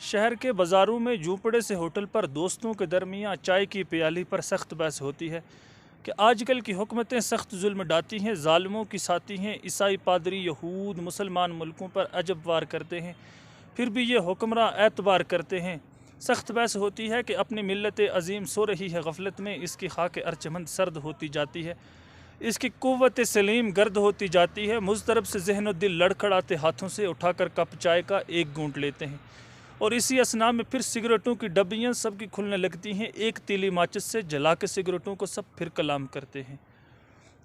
شہر کے بازاروں میں جھونپڑے سے ہوٹل پر دوستوں کے درمیان چائے کی پیالی پر سخت بحث ہوتی ہے کہ آج کل کی حکومتیں سخت ظلم ڈھاتی ہیں، ظالموں کی ساتھی ہیں، عیسائی پادری یہود مسلمان ملکوں پر عجب وار کرتے ہیں، پھر بھی یہ حکمراں اعتبار کرتے ہیں۔ سخت بحث ہوتی ہے کہ اپنی ملت عظیم سو رہی ہے غفلت میں، اس کی خاک ارجمند سرد ہوتی جاتی ہے، اس کی قوت سلیم گرد ہوتی جاتی ہے۔ مضطرب سے ذہن و دل لڑکھڑاتے ہاتھوں سے اٹھا کر کپ چائے کا ایک گھونٹ لیتے ہیں، اور اسی اثناء میں پھر سگریٹوں کی ڈبیاں سب کی کھلنے لگتی ہیں۔ ایک تیلی ماچس سے جلا کے سگریٹوں کو سب پھر کلام کرتے ہیں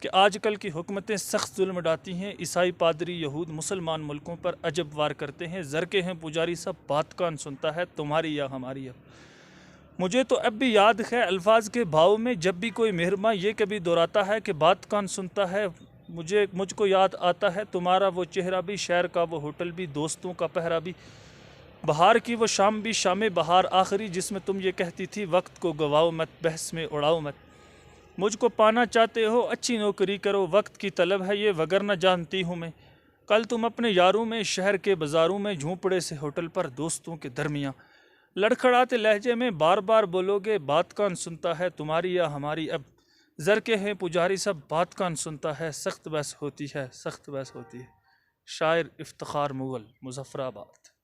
کہ آج کل کی حکومتیں سخت ظلم ڈھاتی ہیں، عیسائی پادری یہود مسلمان ملکوں پر عجب وار کرتے ہیں، زر کے ہیں پجاری سب بات کون سنتا ہے تمہاری یا ہماری اب۔ مجھے تو اب بھی یاد ہے الفاظ کے بھاؤ میں، جب بھی کوئی مہرباں یہ کبھی دہراتا ہے کہ بات کون سنتا ہے، مجھ کو یاد آتا ہے تمہارا وہ چہرہ بھی، شہر کا وہ ہوٹل بھی، دوستوں کا پہرا بھی، بہار کی وہ شام بھی، شام بہار آخری جس میں تم یہ کہتی تھی وقت کو گواؤ مت، بحث میں اڑاؤ مت۔ مجھ کو پانا چاہتے ہو اچھی نوکری کرو، وقت کی طلب ہے یہ وگرنہ جانتی ہوں میں۔ کل تم اپنے یاروں میں، شہر کے بازاروں میں، جھونپڑے سے ہوٹل پر دوستوں کے درمیان لڑکھڑاتے لہجے میں بار بار بولو گے بات کون سنتا ہے تمہاری یا ہماری اب۔ زر کے ہیں پجاری سب بات کون سنتا ہے، سخت بحث ہوتی ہے، سخت بحث ہوتی ہے۔ شاعر افتخار مغل، مظفر آباد۔